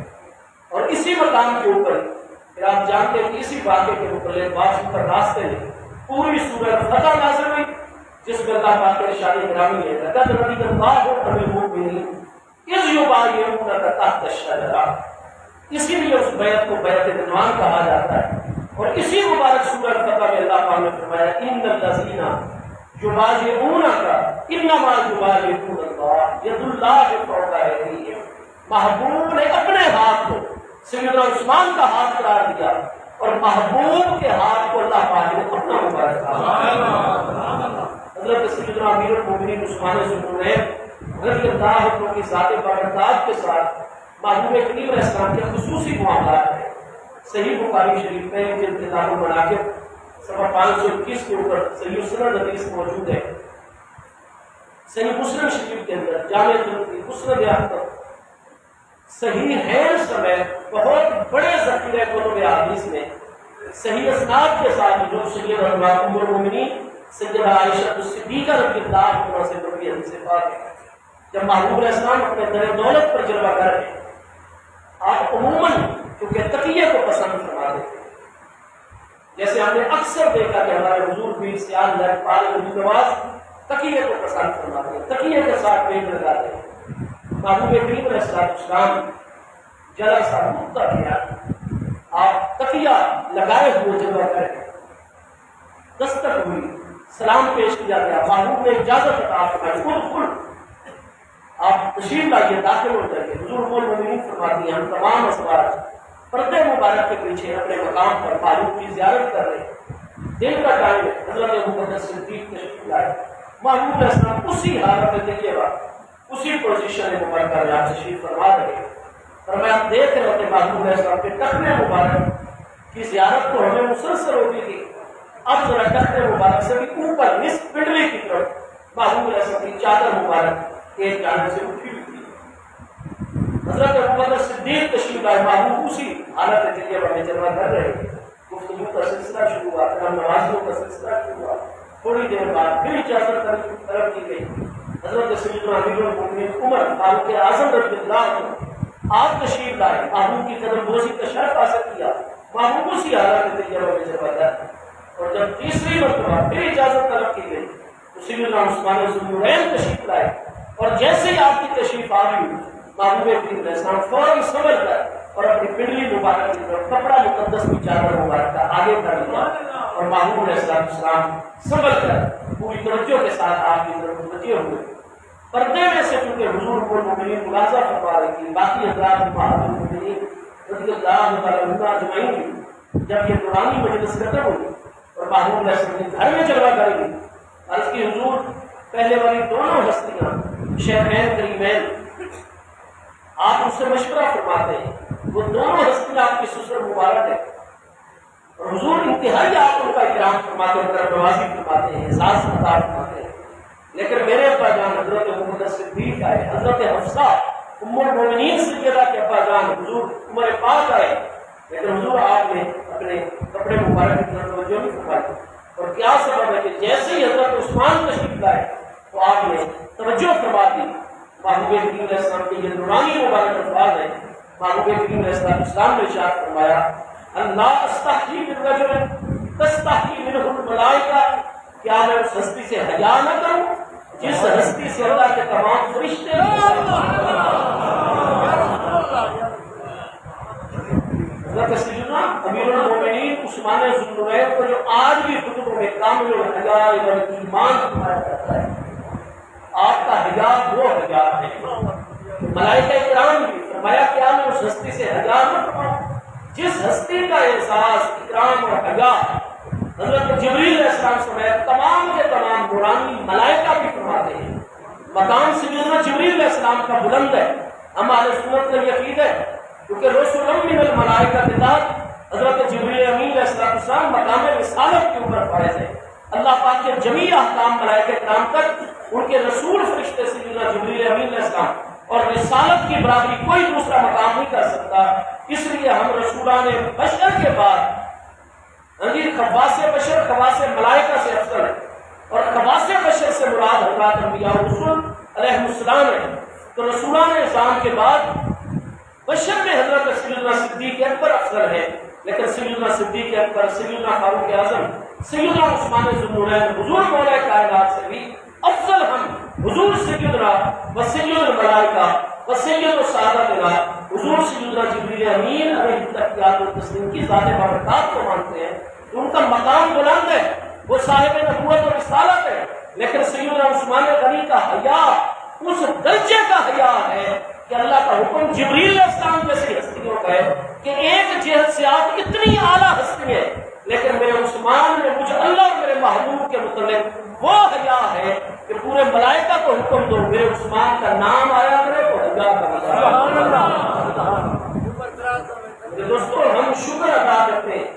Speaker 2: اور اسی مقام کے اوپر پھر آپ جانتے ہیں کہ اسی واقعے کے متعلق بات پر راستے میں پوری سورۃ فتح نازل ہوئی جس میں اللہ پاک کے ارشاد گرامی ہے لقد رضی اللہ عن المؤمنین اذ یبایعونک تحت الشجرہ، اسی لیے اس بیعت کو بیعت رضوان کہا جاتا ہے۔ اور اسی مبارک سورۃ فتح میں اللہ پاک نے فرمایا ان الذین یبایعونک انما یبایعون اللہ ید اللہ فوق ایدیہم، محبوب نے اپنے ہاتھ کو سیدنا عثمان کا ہاتھ قرار دیا اور محبوب کے ہاتھ کو اللہ پاک نے اپنا مبارک کہا۔ حضرت سیدنا امیر المومنین عثمان ذو النورین رضی اللہ عنہ کی ذات بابرکات کے ساتھ محبوب کریم علیہ السلام کے خصوصی معاملات ہیں۔ صحیح بخاری شریف میں کتاب المناقب صفحہ 521 کے اوپر صحیح سند حدیث موجود ہے۔ صحیح مسلم شریف کے اندر جامع ترمذی مسند احمد صحیح ہے سمیت بہت بڑے ذخیرے کتب احادیث میں صحیح اسناد کے ساتھ جو سید ام المؤمنین سیدہ عائشہ صدیقہ رضی اللہ عنہا سے مروی حدیث پاک ہے۔ جب محبوب علیہ السلام اپنے در دولت پر جلوہ گر ہیں، آپ عموماً کیونکہ تقیہ کو پسند فرما دیتے ہیں، جیسے ہم نے اکثر دیکھا کہ ہمارے حضور پیر سیال لائق پال نبی نواز تقیہ کو پسند فرماتے ہیں، تقیہ کے ساتھ پیٹ لگاتے ہیں۔ محبوب کریم علیہ السلام جلا سا مدعا کیا، آپ تقیہ لگائے ہوئے جلوہ گر ہیں، دستک ہوئی، سلام پیش کیا گیا، محبوب نے اجازت عطا فرمائی خود آپ تشریف لائیے، داخل ہو جائیے۔ حضور المومنین فرماتی ہیں ہم تمام ازواج پردے مبارک کے پیچھے اپنے مقام پر معلوم کی زیارت کر رہے ہیں، دن کا ٹائم ہے، حضرت ابوبکر صدیق تشریف لائے، محبوب علیہ السلام اسی حالت میں دیکھیے گا اسی پوزیشن مبارکہ میں آپ تشریف فرما رہے ہیں۔ فرمایا آپ دیکھ رہے ہوتے محبوب علیہ السلام کے ٹخنے مبارک کی زیارت تو ہمیں مسلسل ہوتی تھی، اب ذرا ٹخنے مبارک سے بھی اوپر نصف پنڈلی کی طرف محبوب علیہ السلام کی چادر مبارک ایک جانب سے اٹھی ہوئی تھی۔ حضرت ابوبکر صدیق تشریف لائے، محبوب اسی حالت طیبہ میں جلوہ کر رہے، گفتگو کا سلسلہ شروع ہوا، کرم نوازیوں کا سلسلہ شروع ہوا۔ تھوڑی دیر بعد پھر اجازت طلب کی گئی۔ حضرت سیدنا امیر المؤمنین عمر فاروق اعظم رضی اللہ عنہ آپ تشریف لائے، محبوب کی قدم بوسی کا شرف حاصل کیا، محبوب اسی حالت طیبہ میں جلوہ کر۔ اور جب تیسری مرتبہ پھر اجازت طلب کی گئی تو سیدنا عثمان ذوالنورین تشریف لائے، اور جیسے ہی آپ کی تشریف آ گئی، محبوب کریم علیہ السلام فوراً سنبھل کر اور اپنی پنڈلی مبارک کی طرف کپڑا مقدس کی چادر مبارک کا آگے کر لیا، اور محبوب علیہ السلام سنبھل کر پوری توجہ کے ساتھ آپ کی طرف متوجہ ہوئے۔ پردے میں سے چونکہ حضور کو المؤمنین ملازہ فرما رہی تھی، باقی حضرات امہات المؤمنین رضی اللہ تعالیٰ عنہ اجمعین، جب یہ قرآنی مجلس ختم ہوئی اور محبوب علیہ السلام کے گھر میں جلوہ کریں گی، عرض کی حضور پہلے والی دونوں ہستیاں شیخین کریمین آپ اس سے مشورہ فرماتے ہیں، وہ دونوں ہستیاں آپ کی سسر مبارک ہے، اور حضور انتہائی آپ ان کا اکرام فرماتے ہیں، کرم نوازی فرماتے ہیں، اعزاز عطا فرماتے ہیں۔ لیکن میرے ابا جان حضرت ابوبکر صدیق آئے، حضرت حفصہ ام المؤمنین سیدہ کے ابا جان حضور عمر پاک آئے، لیکن حضور آپ نے اپنے کپڑے مبارک کی طرف توجہ نہیں فرمائی۔ اور کیا سبب ہے کہ جیسے ہی حضرت عثمان تشریف لائے تو آپ نے توجہ فرما دی۔ محبوب کریم علیہ السلام کے یہ نورانی مبارک الفاظ ہیں، محبوب کریم علیہ السلام نے ارشاد فرمایا، اللہ استحیی من رجل تستحیی منہ الملائکہ، کیا میں اس ہستی سے حیا نہ کروں جس ہستی سے اللہ کے تمام فرشتے حضرت سیدنا امیر المؤمنین عثمان ذوالنورین کو جو آج بھی کتبوں میں کامل الحیا والایمان فرمایا جاتا ہے، آپ کا حیا وہ حیا ہے۔ ملائکہ کرام بھی فرمایا کیا میں اس ہستی سے حیا نہ کروں جس ہستی کا احساس اکرام اور حیا حضرت جبریل علیہ السلام سمیت تمام کے تمام نورانی ملائکہ بھی فرماتے ہیں۔ مقام سیدنا جبریل علیہ السلام کا بلند ہے، ہمارے سنت کا یقین ہے، کیونکہ رسول من الملائکہ کے تحت حضرت جبریل امین علیہ السلام مقام رسالت کے اوپر فائز ہے۔ اللہ پاک کے جمیع احکام ملائکہ کرام تک ان کے رسول فرشتے سیدنا جبریل امین علیہ السلام، اور رسالت کی برابری کوئی دوسرا مقام نہیں کر سکتا۔ اس لیے ہم رسولان بشر کے بعد خواص بشر خواص ملائکہ سے افضل ہے، اور خواص بشر سے مراد حضرات انبیاء و رسول علیہ السلام ہے۔ تو رسولان اعظام کے بعد بشر میں حضرت سیدنا صدیق اکبر افضل ہے، لیکن سیدنا صدیق اکبر، سیدنا فاروق اعظم، سیدنا عثمان ذوالنورین، حضور مولا کائنات سے بھی افضل ہم حضور سیدنا و سید الملائکہ و سید السعادتنا حضور سیدنا جبریل امین علیہ التحیات و تسلیم کی ذات بابرکات کو مانتے ہیں۔ ان کا مقام بلند ہے، وہ صاحب نبوت و رسالت ہے، لیکن سیدنا عثمان غنی کا حیا اس درجے کا حیا ہے کہ اللہ کا حکم جبریل علیہ السلام جیسی ہستیوں کا ہے کہ ایک جہت سے آپ اتنی اعلیٰ ہستی ہیں، لیکن میرے عثمان میں مجھے اللہ اور میرے محبوب کے متعلق وہ حیا ہے کہ پورے ملائکہ کو حکم دو میرے عثمان کا نام آیا کرے تو حیا کا دوستوں ہم شکر ادا کرتے ہیں۔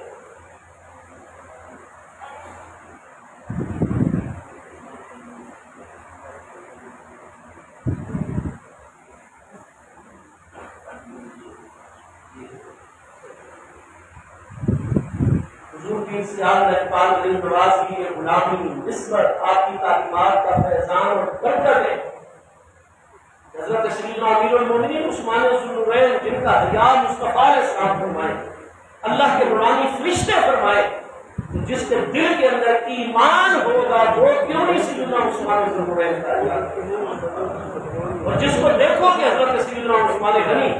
Speaker 2: غلامی نسبت آپ کی تعلیمات کا فیضان اور برکت ہے۔ حضرت سیدنا امیر المؤمنین عثمان ذوالنورین جن کا حیا مصطفیٰ علیہ السلام فرمائے، اللہ کے نورانی فرشتے فرمائے، جس کے دل کے اندر ایمان ہوگا وہ کیوں نہیں سیدنا عثمان ذوالنورین کا حیا، اور جس کو دیکھو کہ حضرت سیدنا عثمان غنی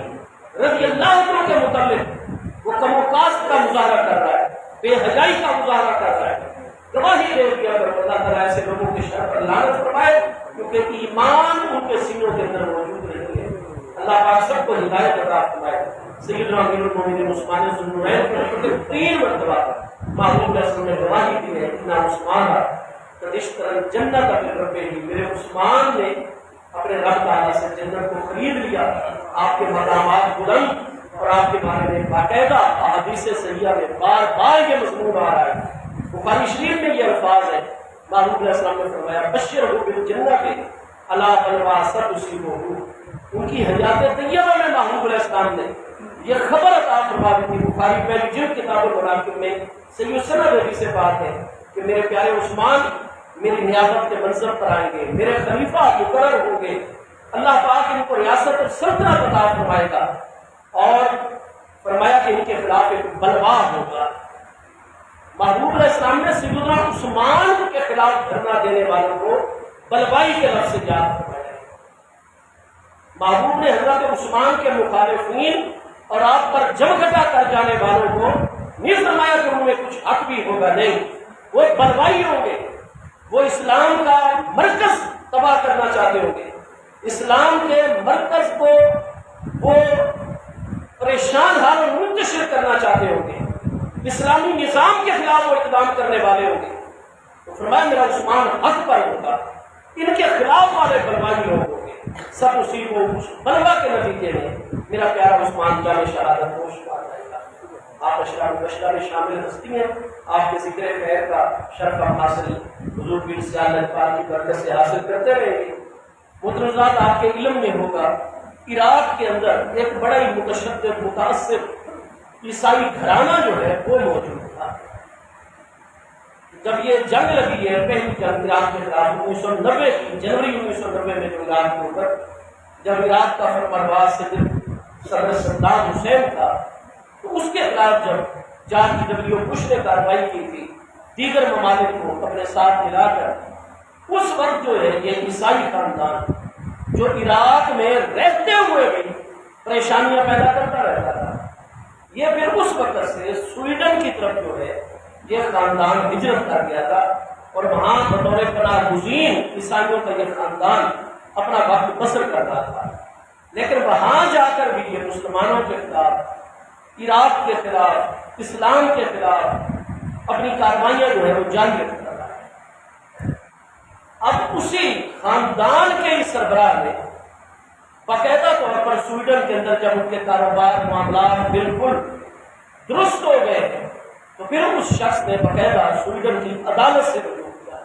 Speaker 2: رضی اللہ عنہ کے متعلق وہ کم و کاسٹ کا مظاہرہ کر رہا ہے، بے حیائی کا مظاہرہ کر رہا ہے، گواہی دے دیا اگر اللہ تعالیٰ ایسے لوگوں کے شر پر لعنت فرمائے، کیونکہ ایمان ان کے سینوں کے اندر موجود نہیں ہے۔ اللہ پاک سب کو ہدایت عطا فرمائے۔ سیدنا امیر المؤمنین عثمان ذوالنورین کے 3 مرتبہ محبوب رسول نے گواہی دی ہے، اتنا عثمان قد اشتری الجنۃ بربہ، میرے عثمان نے اپنے رب تعالیٰ سے جنت کو خرید لیا۔ آپ کے مقامات بلند اور آپ کے بارے میں باقاعدہ احادیث صحیحہ میں بار بار یہ مضمون آ رہا ہے۔ بخاری شریف میں یہ الفاظ ہے، محبوب علیہ السلام نے فرمایا بشرہ بالجنۃ الا بلوا ستصیبہ، ان کی حیات طیبہ میں محبوب علیہ السلام نے یہ خبر عطا فرما دی تھی، بخاری پہلی جلد کتاب المناقب میں صحیح السند حدیث سے بات ہے کہ میرے پیارے عثمان میری نیابت کے منصب پر آئیں گے، میرے خلیفہ مقرر ہوں گے، اللہ پاک ان کو ریاست اور سلطنت عطا فرمائے گا، اور فرمایا کہ ان کے خلاف ایک بلوا ہوگا۔ محبوب علیہ السلام نے سیدنا عثمان کے خلاف دھرنا دینے والوں کو بلوائی کے لفظ سے یاد فرمایا۔ محبوب نے حضرت عثمان کے مخالفین اور آپ پر جمگٹا کر جانے والوں کو نہیں فرمایا کہ ان میں کچھ حق بھی ہوگا، نہیں، وہ بلوائی ہوں گے، وہ اسلام کا مرکز تباہ کرنا چاہتے ہوں گے، اسلام کے مرکز کو وہ پریشان حال اور منتشر کرنا چاہتے ہوں گے، اسلامی نظام کے خلاف وہ اقدام کرنے والے ہوں گے۔ تو فرمایا میرا عثمان حق پر ہوگا، ان کے خلاف والے بلوائی لوگ ہوں گے، سب اسی کو بلوا کے نتیجے میں میرا پیارا عثمان جان شہادت کو شمار جائے گا۔ آپ اشرار البشرہ میں شامل ہستی ہیں، آپ کے ذکر خیر کا شرف حاصل حضور پیر سیال لجپال کی برکت سے حاصل کرتے رہیں گے۔ محترمات آپ کے علم میں ہوگا عراق کے اندر ایک بڑا ہی متشدد متعصب عیسائی گھرانہ جو ہے وہ موجود تھا۔ جب یہ جنگ لگی ہے پہلی جنگ عراق کے خلاف 1990 کی جنوری 1990 میں جو عراق کے اوپر جب عراق کا فرمانباز صدر صدام حسین تھا تو اس کے خلاف جب جارج ڈبلیو بش نے کارروائی کی تھی دیگر ممالک کو اپنے ساتھ ملا کر، اس وقت جو ہے یہ عیسائی خاندان جو عراق میں رہتے ہوئے بھی پریشانیاں پیدا کرتا رہتا تھا، یہ پھر اس وقت سے سویڈن کی طرف جو ہے یہ خاندان ہجرت کر گیا تھا، اور وہاں بطور پناہ گزین عیسائیوں کا یہ خاندان اپنا وقت بسر کر رہا تھا۔ لیکن وہاں جا کر بھی یہ مسلمانوں کے خلاف، عراق کے خلاف، اسلام کے خلاف اپنی کارروائیاں جو ہے وہ جاری رکھتا رہا ہے۔ اب اسی خاندان کے ہی سربراہ نے باقاعدہ طور پر سویڈن کے اندر جب ان کے کاروبار معاملات بالکل درست ہو گئے تو پھر اس شخص نے باقاعدہ سویڈن کی عدالت سے رجوع کیا،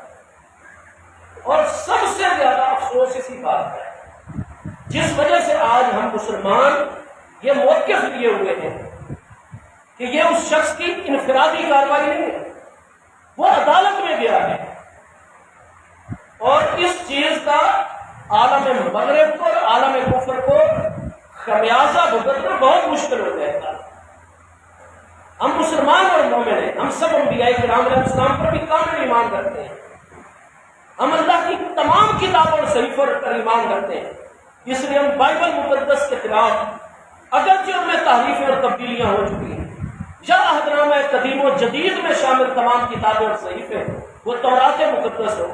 Speaker 2: اور سب سے زیادہ افسوس اسی بات ہے جس وجہ سے آج ہم مسلمان یہ موقف لیے ہوئے ہیں کہ یہ اس شخص کی انفرادی کارروائی نہیں ہے، وہ عدالت میں گیا ہے، اور اس چیز کا عالم مغرب کو اور عالم کفر کو خمیازہ بھگتنا بہت مشکل ہو جائے گا۔ ہم مسلمان اور مومن ہیں، ہم سب انبیاء کرام علیہ السلام پر بھی کامل ایمان رکھتے ہیں، ہم اللہ کی تمام کتابوں اور صحیفوں پر ایمان رکھتے ہیں، اس لیے ہم بائبل مقدس کے خلاف اگرچہ ان میں تحریفیں اور تبدیلیاں ہو چکی ہیں، یا عہد نامہ قدیم و جدید میں شامل تمام کتابیں اور صحیفیں، وہ تورات مقدس ہو،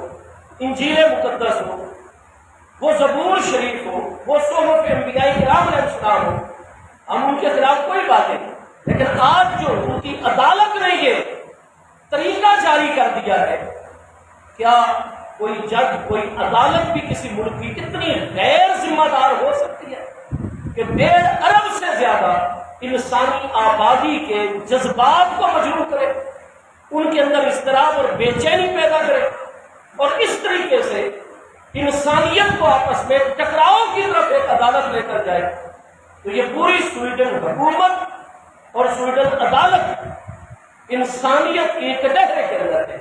Speaker 2: انجیل مقدس ہو، وہ زبور شریف ہو، وہ صحف انبیاء کرام علیہ السلام ہو، ہم ان کے خلاف کوئی بات نہیں، لیکن آج جو ان کی عدالت نے یہ طریقہ جاری کر دیا ہے، کیا کوئی جج، کوئی عدالت بھی کسی ملک کی اتنی غیر ذمہ دار ہو سکتی ہے کہ 1.5 ارب سے زیادہ انسانی آبادی کے جذبات کو مجروح کرے، ان کے اندر اضطراب اور بے چینی پیدا کرے، اور اس طریقے سے انسانیت کو آپس میں ٹکراؤ کی طرف ایک عدالت لے کر جائے؟ تو یہ پوری سویڈن حکومت اور سویڈن عدالت انسانیت کی کٹہرے کے اندر ہے،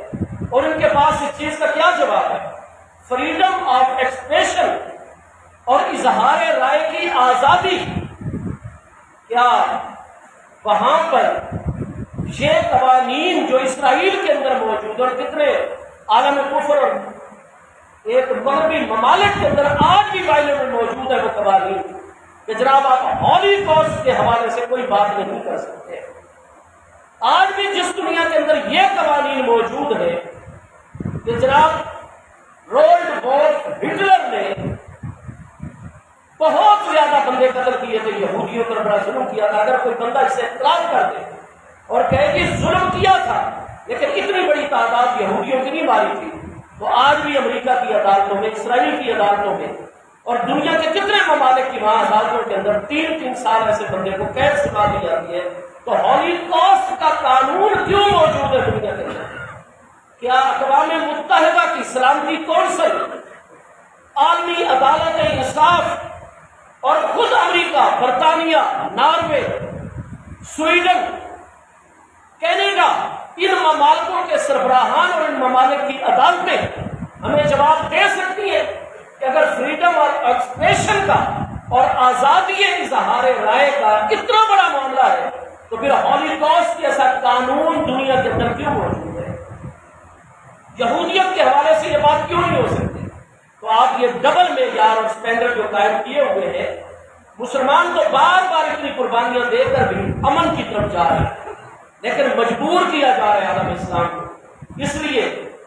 Speaker 2: اور ان کے پاس اس چیز کا کیا جواب ہے؟ فریڈم آف ایکسپریشن اور اظہار رائے کی آزادی۔ کیا وہاں پر یہ قوانین جو اسرائیل کے اندر موجود اور کتنے عالم کفر اور ایک مغربی ممالک کے اندر آج بھی بائبل میں موجود ہے وہ قوانین کہ جناب آپ ہولی کاسٹ کے حوالے سے کوئی بات نہیں کر سکتے؟ آج بھی جس دنیا کے اندر یہ قوانین موجود ہے کہ جناب رولڈ وولف ہٹلر نے بہت زیادہ بندے قتل کیے تھے، یہودیوں پر بڑا ظلم کیا تھا، اگر کوئی بندہ اس سے اختلاف کر دے اور کہے کہ ظلم کیا تھا لیکن اتنی بڑی تعداد یہودیوں کی نہیں ماری تھی، تو آج بھی امریکہ کی عدالتوں میں، اسرائیل کی عدالتوں میں اور دنیا کے کتنے ممالک کی وہاں عدالتوں کے اندر 3-3 سال ایسے بندے کو قید سزا دی جاتی ہے۔ تو ہولی کاسٹ کا قانون کیوں موجود ہے دنیا کے اندر؟ کیا اقوام متحدہ کی سلامتی کونسل، عالمی عدالت انصاف اور خود امریکہ، برطانیہ، ناروے، سویڈن، کینیڈا، ان ممالکوں کے سربراہان اور ان ممالک کی عدالتیں ہمیں جواب دے سکتی ہے کہ اگر فریڈم اور ایکسپریشن کا اور آزادی اظہار رائے کا اتنا بڑا معاملہ ہے تو پھر ہالیکاسٹ جیسا قانون دنیا کے اندر کیوں موجود ہے؟ یہودیت کے حوالے سے یہ بات کیوں نہیں ہو سکتی؟ تو آپ یہ ڈبل معیار اور اسٹینڈرڈ جو قائم کیے ہوئے ہیں، مسلمان تو بار بار اتنی قربانیاں دے کر بھی امن کی طرف جا رہے ہیں، لیکن مجبور کیا جا رہا ہے عالم اسلام کو۔ اس لیے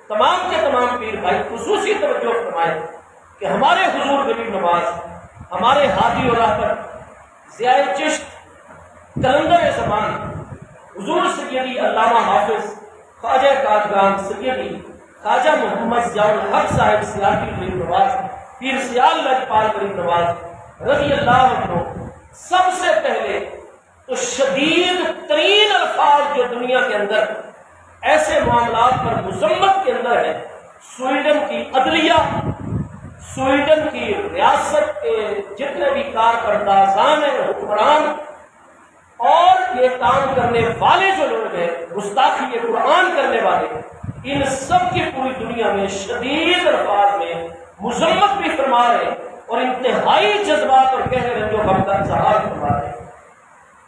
Speaker 2: تمام کے تمام پیر بھائی خصوصی توجہ فرمائیں کہ ہمارے حضور غریب نواز، ہمارے ہادی اور رہبر ضیاء چشت کلندر زمان حضور سیدی علامہ حافظ خواجہ کاجگان سیدی خواجہ محمد ضیاء الحق صاحب سیاسی غریب نواز، پیر سیال لجپال غریب نواز رضی اللہ عنہ سب سے پہلے تو شدید ترین الفاظ جو دنیا کے اندر ایسے معاملات پر مذمت کے اندر ہے، سویڈن کی عدلیہ، سویڈن کی ریاست کے جتنے بھی کارکردازان ہیں، حکمران اور یہ کام کرنے والے جو لوگ ہیں، گستاخی قرآن کرنے والے، ان سب کی پوری دنیا میں شدید الفاظ میں مذمت بھی فرما رہے اور انتہائی جذبات اور گہرے رنج و غم کا اظہار فرما رہے،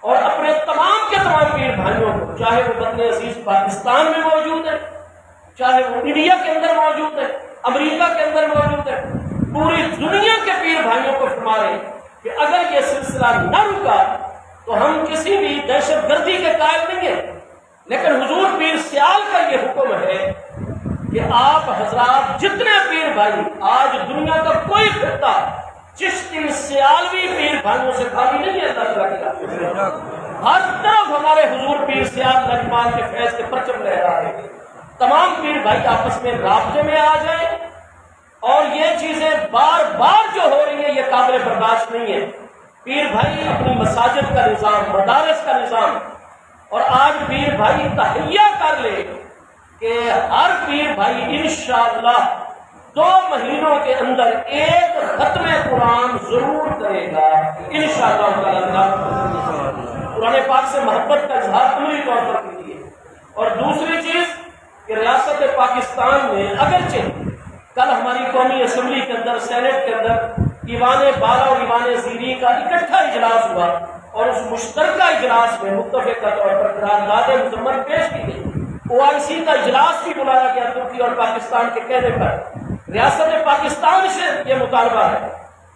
Speaker 2: اور اپنے تمام کے تمام پیر بھائیوں کو، چاہے وہ وطن عزیز پاکستان میں موجود ہے، چاہے وہ انڈیا کے اندر موجود ہے، امریکہ کے اندر موجود ہے، پوری دنیا کے پیر بھائیوں کو فرما رہے ہیں کہ اگر یہ سلسلہ نہ رکا تو ہم کسی بھی دہشت گردی کے قائل نہیں ہیں، لیکن حضور پیر سیال کا یہ حکم ہے کہ آپ حضرات جتنے پیر بھائی، آج دنیا کا کوئی خطہ چشتی سیالوی پیر بھائیوں سے خالی نہیں ہے، اللہ تعالیٰ کی ہر طرف ہمارے حضور پیر سیال لجپال کے فیض کے پرچم لہرا رہے ہیں۔ تمام پیر بھائی آپس میں رابطے میں آ جائیں، اور یہ چیزیں بار بار جو ہو رہی ہیں یہ قابل برداشت نہیں ہے۔ پیر بھائی اپنی مساجد کا نظام، مدارس کا نظام، اور آج پیر بھائی تہیہ کر لے کہ ہر پیر بھائی انشاءاللہ 2 مہینوں کے اندر ایک ختم قرآن ضرور کرے گا انشاءاللہ تعالیٰ۔ قرآن پاک سے محبت کا اظہار عملی طور پر کیجیے۔ اور دوسری چیز کہ ریاست پاکستان میں اگرچہ کل ہماری قومی اسمبلی کے اندر، سینٹ کے اندر ایوان بالا اور ایوان زیریں کا اکٹھا اجلاس ہوا، اور اس مشترکہ اجلاس میں متفقہ طور پر قرارداد مذمت پیش کی گئی، OIC کا اجلاس بھی بلایا گیا ترکی اور پاکستان کے کہنے پر۔ ریاست پاکستان سے یہ مطالبہ ہے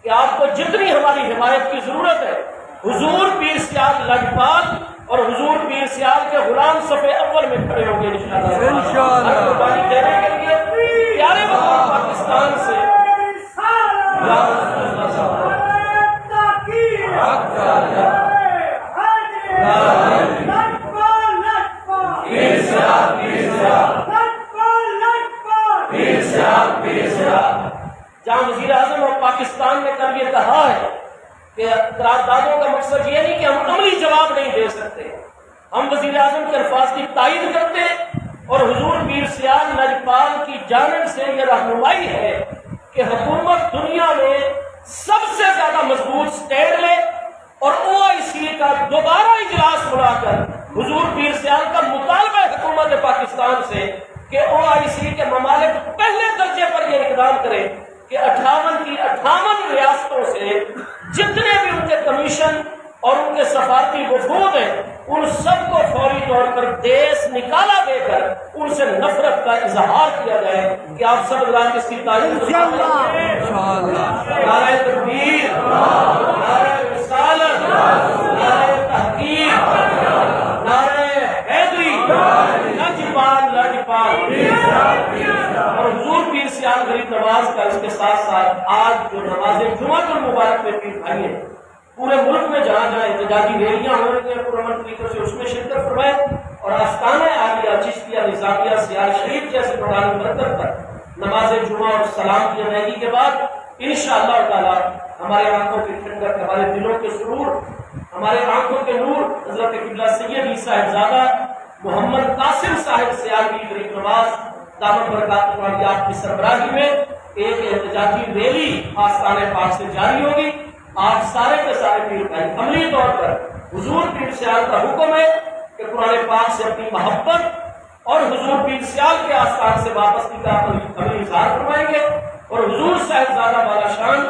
Speaker 2: کہ آپ کو جتنی ہماری حمایت کی ضرورت ہے، حضور پیر سیال لجپال اور حضور پیر سیال کے غلام صف اول میں کھڑے ہوں گے انشاءاللہ، قربانی دینے کے لیے پیارے وطن پاکستان سے جہاں وزیر اعظم اور پاکستان نے کل یہ کہا ہے کہ قراردادوں کا مقصد یہ نہیں کہ ہم عملی جواب نہیں دے سکتے، ہم وزیر اعظم کے الفاظ کی تائید کرتے ہیں، اور حضور پیر سیال لجپال کی جانب سے یہ رہنمائی ہے کہ حکومت دنیا میں سب سے زیادہ مضبوط سٹینڈ لے، اور OIC کا دوبارہ اجلاس بلا کر حضور پیر سیال کا مطالبہ ہے حکومت پاکستان سے کہ OIC کے ممالک پہلے درجے پر یہ اقدام کرے کہ 58 کی 58 ریاستوں سے جتنے بھی ان کے کمیشن اور ان کے سفارتی وفود ہیں، ان سب کو فوری طور پر دیس نکالا دے کر ان سے نفرت کا اظہار کیا جائے کہ آپ سب حضرات اس کی تعریف نعرہ تکبیر، نعرہ رسالت، نعرہ تحقیق، نعرہ حیدری، لجپال لجپال، اور حضور پیر سیال غریب نواز کا اس کے ساتھ ساتھ آج جو نماز جمعہ المبارک میں پیر بھائی ہیں، پورے ملک میں جہاں جہاں احتجاجی ریلیاں ہو رہی ہیں پرامن طریقے سے اس میں شرکت فرمائے، اور آستانہ عالیہ چشتیہ نظامیہ سیال شریف جیسے پردھان مرکز پر نماز جمعہ اور سلام کی ادائیگی کے بعد انشاءاللہ تعالی ہمارے آنکھوں کی ٹھنڈک، ہمارے دلوں کے سرور، ہمارے آنکھوں کے نور حضرت قبلہ سید صاحبزادہ محمد قاسم صاحب سیالوی غریب نواز دامت برکات والی آپ کی سربراہی میں ایک احتجاجی ریلی آستانہ پاک سے جاری ہوگی، آپ سارے کے سارے پیر بھائی عملی طور پر حضور پیر سیال کا حکم ہے کہ قرآن پاک سے اپنی محبت اور حضور پیر سیال کے آستان سے واپسی کا عملی اظہار فرمائیں گے، اور حضور صاحبزادہ والا شان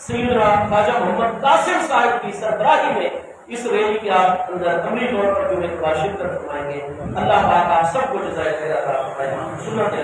Speaker 2: سیدنا خواجہ محمد قاسم صاحب کی سربراہی میں اس ریلی کے آپ اندر عملی طور پر جو شرکت فرمائیں گے۔ اللہ پاک آپ سب کو جزائے خیر عطا فرمائے۔ سنت